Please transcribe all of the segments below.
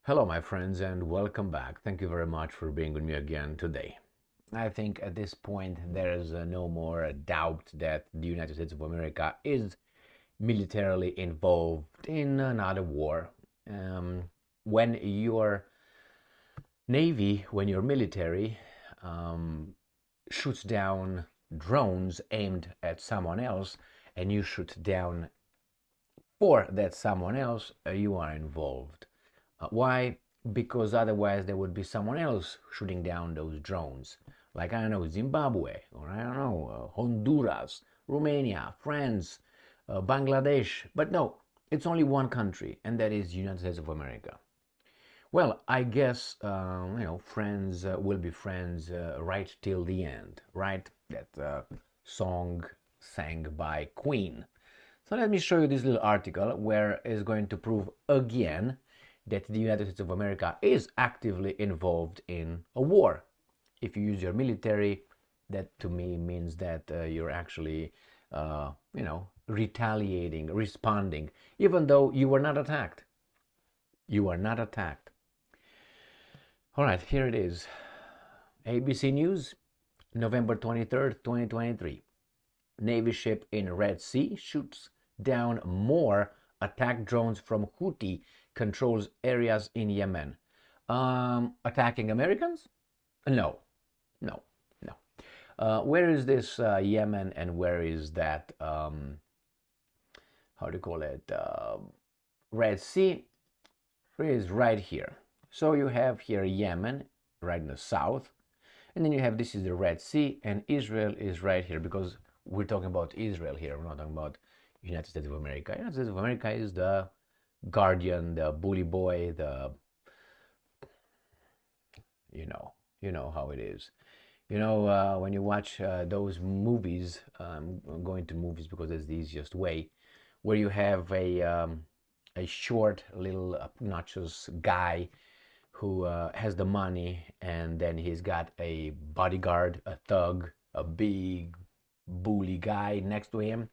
Hello, my friends, and welcome back. Thank you very much for being with me again today. I think at this point there is no more doubt that the United States of America is militarily involved in another war. When your navy, when your military um, shoots down drones aimed at someone else, and you shoot down for that someone else, you are involved. Why? Because otherwise there would be someone else shooting down those drones. Like, I don't know, Zimbabwe, or I don't know, Honduras, Romania, France, Bangladesh. But no, it's only one country, and that is United States of America. Well, I guess, friends will be friends right till the end, right? That song sang by Queen. So let me show you this little article where it's going to prove again that the United States of America is actively involved in a war. If you use your military, that to me means that you're actually, retaliating, responding, even though you were not attacked. You are not attacked. All right, here it is. ABC News, November 23rd, 2023. Navy ship in Red Sea shoots down more attack drones from Houthi controls areas in Yemen. Attacking Americans? No, no, no. Where is this Yemen, and where is that, how do you call it, Red Sea? It is right here. So you have here Yemen, right in the south, and then you have, this is the Red Sea, and Israel is right here, because we're talking about Israel here. We're not talking about United States of America. United States of America is the guardian, the bully boy, the you know how it is. When you watch those movies, I'm going to movies because it's the easiest way, where you have a short, little obnoxious guy who has the money, and then he's got a bodyguard, a thug, a big bully guy next to him,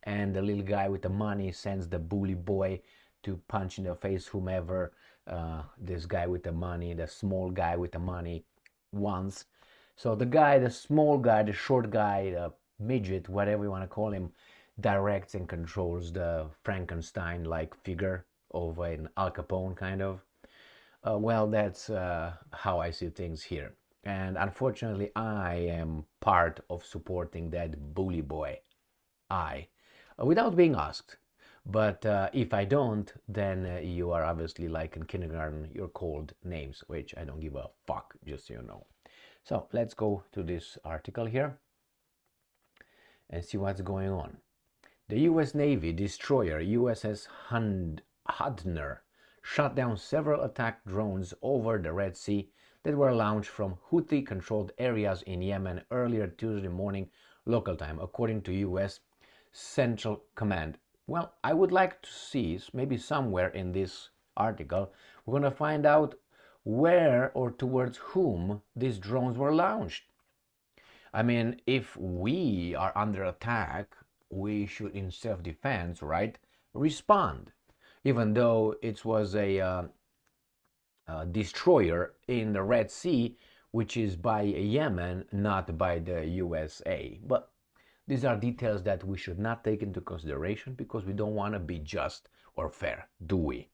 and the little guy with the money sends the bully boy to punch in the face whomever this guy with the money, the small guy with the money, wants. So the small guy, the short guy, the midget, whatever you want to call him, directs and controls the Frankenstein-like figure of an Al Capone, kind of. Well, that's how I see things here. And unfortunately, I am part of supporting that bully boy. Without being asked. But if I don't, then you are obviously, like in kindergarten, you're called names, which I don't give a fuck, just so you know. So let's go to this article here and see what's going on. The U.S. Navy destroyer USS Hudner shot down several attack drones over the Red Sea that were launched from Houthi-controlled areas in Yemen earlier Tuesday morning local time, according to U.S. Central Command. Well, I would like to see, maybe somewhere in this article, we're going to find out where or towards whom these drones were launched. I mean, if we are under attack, we should, in self-defense, right, respond, even though it was a destroyer in the Red Sea, which is by Yemen, not by the USA. But these are details that we should not take into consideration, because we don't want to be just or fair, do we?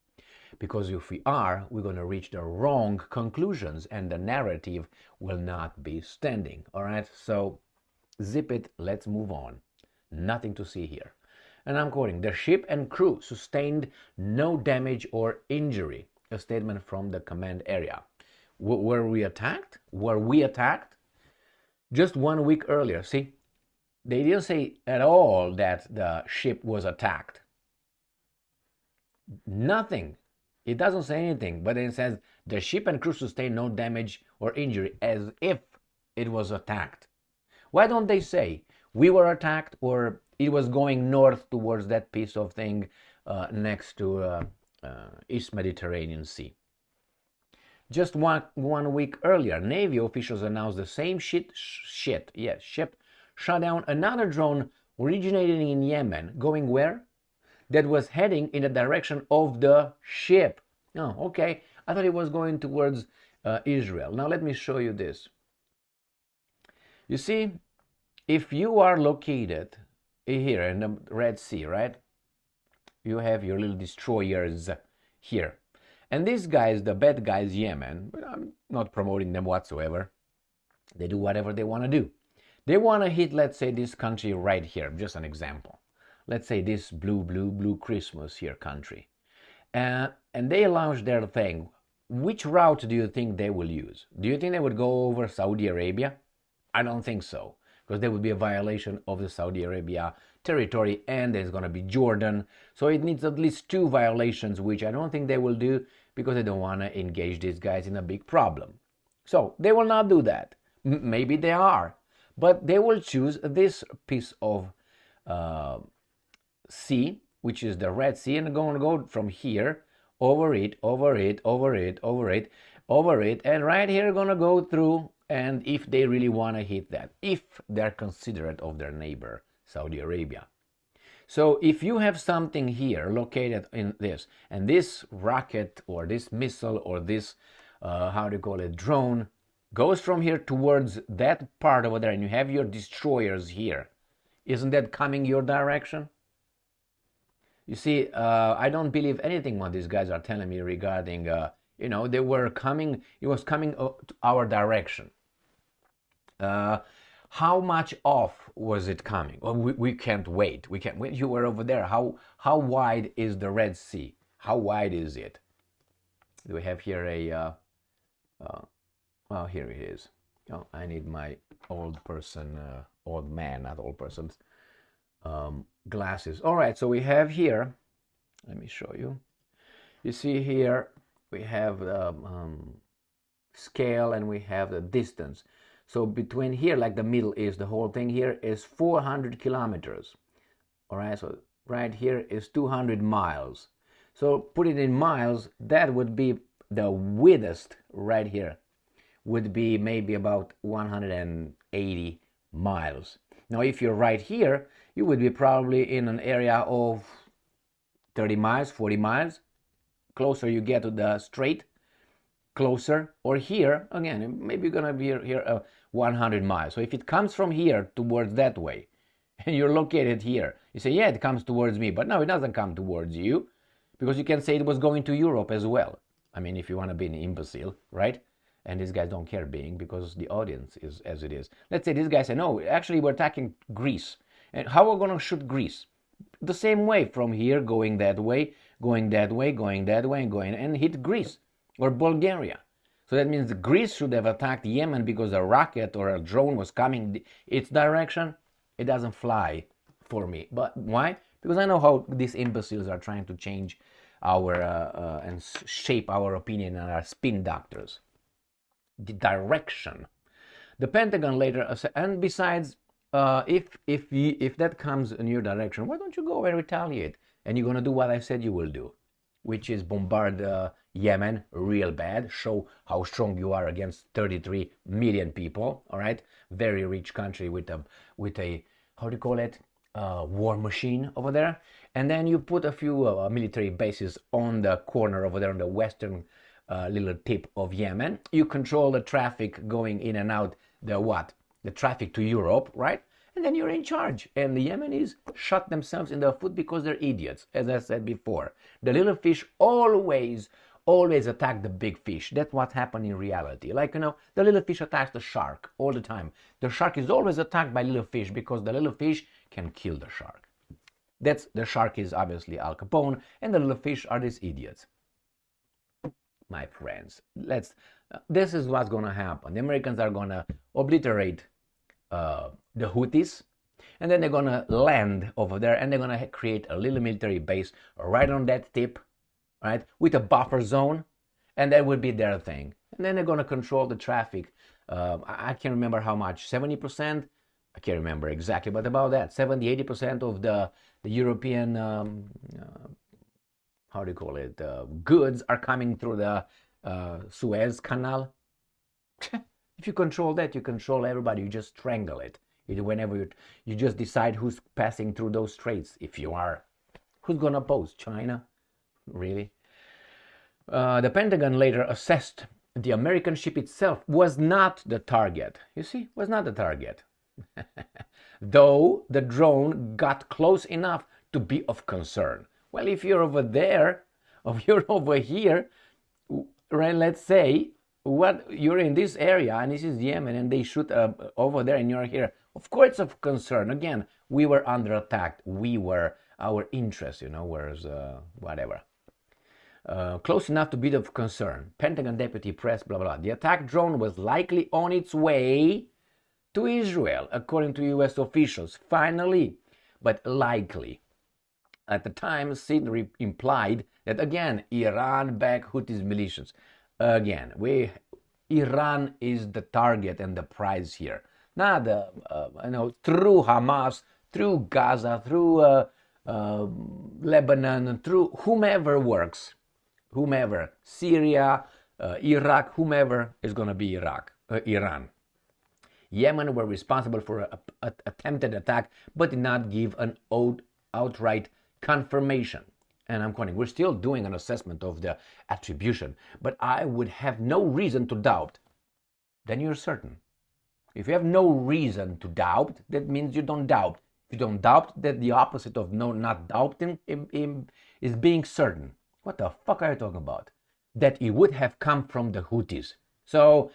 Because if we are, we're going to reach the wrong conclusions, and the narrative will not be standing. All right, so zip it, let's move on. Nothing to see here. And I'm quoting, the ship and crew sustained no damage or injury, a statement from the command area. Were we attacked? Were we attacked? Just 1 week earlier, see, they didn't say at all that the ship was attacked. Nothing. It doesn't say anything, but it says the ship and crew sustained no damage or injury, as if it was attacked. Why don't they say we were attacked, or it was going north towards that piece of thing next to East Mediterranean Sea? Just one week earlier, Navy officials announced the same ship shot down another drone originating in Yemen, going where? That was heading in the direction of the ship. Oh, okay. I thought it was going towards Israel. Now let me show you this. You see, if you are located here in the Red Sea, right? You have your little destroyers here. And these guys, the bad guys, Yemen, I'm not promoting them whatsoever. They do whatever they want to do. They want to hit, let's say, this country right here, just an example. Let's say this blue Christmas here country. And they launch their thing. Which route do you think they will use? Do you think they would go over Saudi Arabia? I don't think so, because there would be a violation of the Saudi Arabia territory, and there's going to be Jordan. So it needs at least two violations, which I don't think they will do, because they don't want to engage these guys in a big problem. So they will not do that. Maybe they are, but they will choose this piece of sea, which is the Red Sea, and going to go from here over it, and right here going to go through. And if they really want to hit that, if they're considerate of their neighbor, Saudi Arabia. So if you have something here located in this, and this rocket or this missile or this, how do you call it, drone, goes from here towards that part over there, and you have your destroyers here, isn't that coming your direction? You see, I don't believe anything what these guys are telling me regarding, they were coming, it was coming to our direction. How much off was it coming? Well, we can't wait. We can't wait. You were over there. How wide is the Red Sea? How wide is it? Do we have here a? Well, here it is. Oh, I need my old man, not old person's glasses. All right. So we have here. Let me show you. You see here we have the scale and we have the distance. So between here, like the middle is the whole thing here is 400 kilometers. All right, so right here is 200 miles. So put it in miles, that would be the widest right here, would be maybe about 180 miles. Now, if you're right here, you would be probably in an area of 30 miles, 40 miles. Closer you get to the strait, closer, or here again maybe you're gonna be here 100 miles. So if it comes from here towards that way and you're located here, you say, yeah, it comes towards me, but no, it doesn't come towards you, because you can say it was going to Europe as well. I mean, if you want to be an imbecile, right? And these guys don't care being, because the audience is as it is. Let's say this guy said, no, actually we're attacking Greece. And how are we going to shoot Greece? The same way, from here going that way, going that way, going that way, and going and hit Greece or Bulgaria. So that means Greece should have attacked Yemen because a rocket or a drone was coming its direction. It doesn't fly for me. But why? Because I know how these imbeciles are trying to change our and shape our opinion and our spin doctors. The direction. The Pentagon later said, and besides, if that comes in your direction, why don't you go and retaliate? And you're going to do what I said you will do, which is bombard Yemen real bad, show how strong you are against 33 million people, all right? Very rich country with a how do you call it, war machine over there. And then you put a few military bases on the corner over there on the western little tip of Yemen. You control the traffic going in and out, the traffic to Europe, right? And then you're in charge. And the Yemenis shot themselves in the foot because they're idiots, as I said before. The little fish always attack the big fish. That's what happened in reality. Like, the little fish attacks the shark all the time. The shark is always attacked by little fish because the little fish can kill the shark. The shark is obviously Al Capone, and the little fish are these idiots. My friends, this is what's going to happen. The Americans are going to obliterate the Houthis, and then they're going to land over there, and they're going to create a little military base right on that tip, right, with a buffer zone, and that would be their thing. And then they're going to control the traffic. I can't remember how much, 70%? I can't remember exactly, but about that, 70-80% of the European, how do you call it, goods are coming through the Suez Canal. If you control that, you control everybody. You just strangle it. Whenever you just decide who's passing through those straits. If you are, who's gonna oppose? China? Really? The Pentagon later assessed the American ship itself was not the target. You see, was not the target. Though the drone got close enough to be of concern. Well, if you're over there, or you're over here, right, let's say, what you're in this area and this is Yemen and they shoot over there and you're here, of course it's of concern. Again, we were under attack. Our interest, was whatever. Close enough to be of concern. Pentagon deputy press, blah, blah, blah. The attack drone was likely on its way to Israel, according to U.S. officials. Finally, but likely. At the time, Sidri implied that, again, Iran-backed Houthis militias. Again, Iran is the target and the prize here. Not through Hamas, through Gaza, through Lebanon, through whomever works. Whomever, Syria, Iraq, whomever is going to be Iran. Yemen were responsible for an attempted attack, but did not give an outright confirmation. And I'm quoting, we're still doing an assessment of the attribution, but I would have no reason to doubt. Then you're certain. If you have no reason to doubt, that means you don't doubt. If you don't doubt, that the opposite of not doubting is being certain. What the fuck are you talking about? That it would have come from the Houthis. So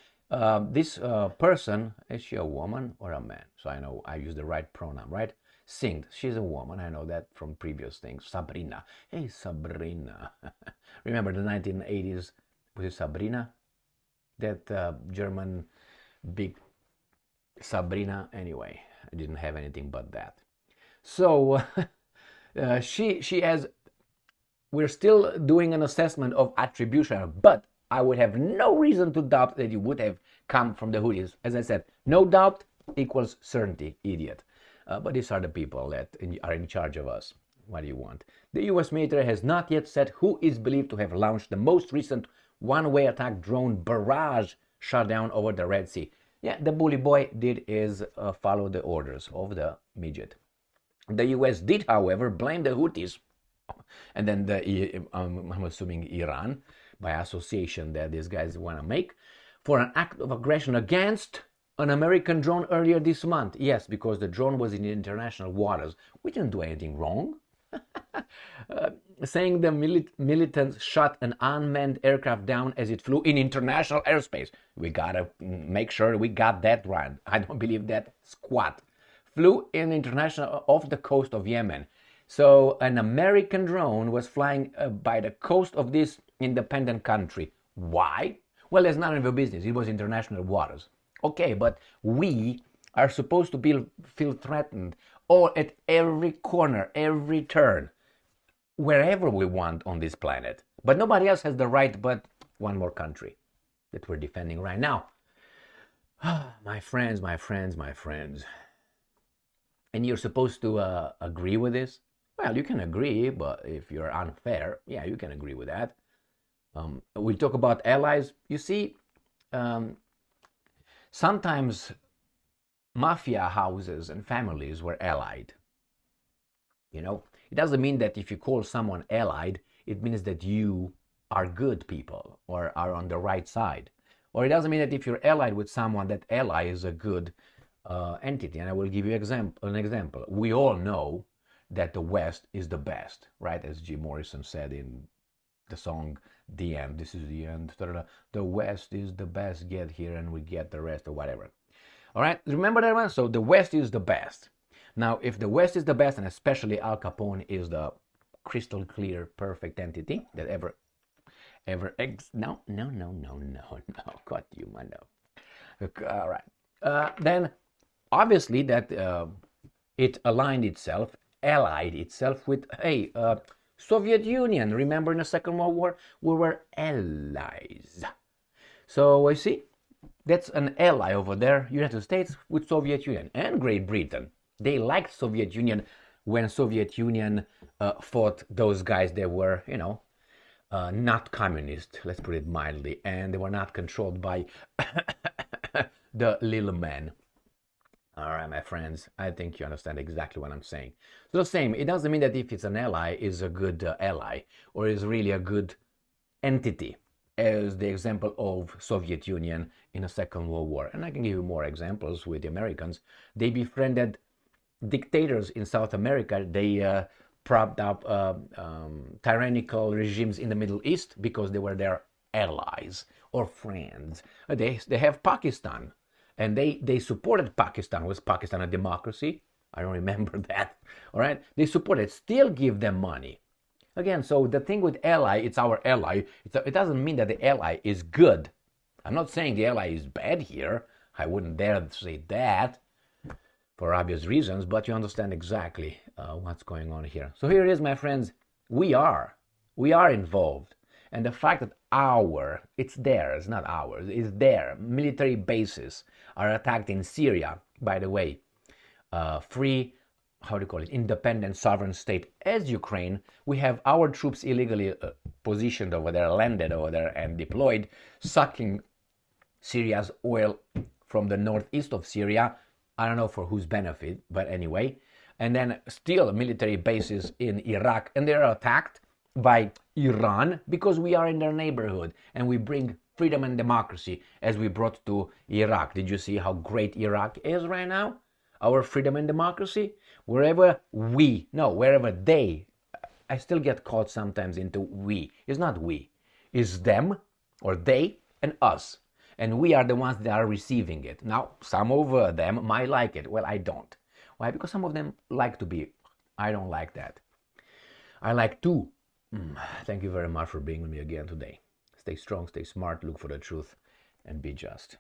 this person, is she a woman or a man? So I know I use the right pronoun, right? Singh, she's a woman. I know that from previous things. Sabrina. Hey, Sabrina. Remember the 1980s? Was it Sabrina? That German big Sabrina. Anyway, I didn't have anything but that. So she has... We're still doing an assessment of attribution, but I would have no reason to doubt that it would have come from the Houthis. As I said, no doubt equals certainty, idiot. But these are the people that are in charge of us. What do you want? The US military has not yet said who is believed to have launched the most recent one-way attack drone barrage shot down over the Red Sea. Yeah, the bully boy did is follow the orders of the midget. The US did, however, blame the Houthis, and then I'm assuming Iran, by association that these guys want to make, for an act of aggression against an American drone earlier this month. Yes, because the drone was in international waters. We didn't do anything wrong. Saying the militants shot an unmanned aircraft down as it flew in international airspace. We gotta make sure we got that right. I don't believe that squat. Flew in international off the coast of Yemen. So an American drone was flying by the coast of this independent country. Why? Well, it's none of your business. It was international waters. Okay, but we are supposed to feel threatened all at every corner, every turn, wherever we want on this planet. But nobody else has the right but one more country that we're defending right now. My friends. And you're supposed to agree with this? Well, you can agree, but if you're unfair, yeah, you can agree with that. We talk about allies. You see, sometimes mafia houses and families were allied. It doesn't mean that if you call someone allied, it means that you are good people or are on the right side. Or it doesn't mean that if you're allied with someone, that ally is a good entity. And I will give you an example. We all know that the West is the best, right? As Jim Morrison said in the song The End. This is the end. The West is the best. Get here and we get the rest or whatever. All right, remember that one? So the West is the best. Now, if the West is the best, and especially Al Capone is the crystal clear, perfect entity that ever no, got you, man. All right. Then, obviously, that it allied itself with, Soviet Union. Remember in the Second World War, we were allies. So I see, that's an ally over there, United States with Soviet Union and Great Britain. They liked Soviet Union when Soviet Union fought those guys that were, not communist, let's put it mildly, and they were not controlled by the little man. All right, my friends, I think you understand exactly what I'm saying. So the same, it doesn't mean that if it's an ally, is a good ally, or is really a good entity, as the example of Soviet Union in the Second World War. And I can give you more examples with the Americans. They befriended dictators in South America. They propped up tyrannical regimes in the Middle East because they were their allies or friends. They have Pakistan, and they supported Pakistan. Was Pakistan a democracy? I don't remember that. All right, they supported, still give them money. Again, so the thing with ally, it's our ally. It doesn't mean that the ally is good. I'm not saying the ally is bad here. I wouldn't dare say that for obvious reasons, but you understand exactly what's going on here. So here it is, my friends. We are involved. And the fact that it's theirs, not ours, is their military bases are attacked in Syria, by the way, free, how do you call it, independent sovereign state as Ukraine. We have our troops illegally positioned over there, landed over there and deployed, sucking Syria's oil from the northeast of Syria. I don't know for whose benefit, but anyway. And then still military bases in Iraq, and they're attacked by Iran because we are in their neighborhood and we bring freedom and democracy as we brought to Iraq. Did you see how great Iraq is right now? Our freedom and democracy? Wherever they, I still get caught sometimes into we. It's not we. It's them or they and us. And we are the ones that are receiving it. Now, some of them might like it. Well, I don't. Why? Because some of them like to be. I don't like that. I like to. Thank you very much for being with me again today. Stay strong, stay smart, look for the truth, and be just.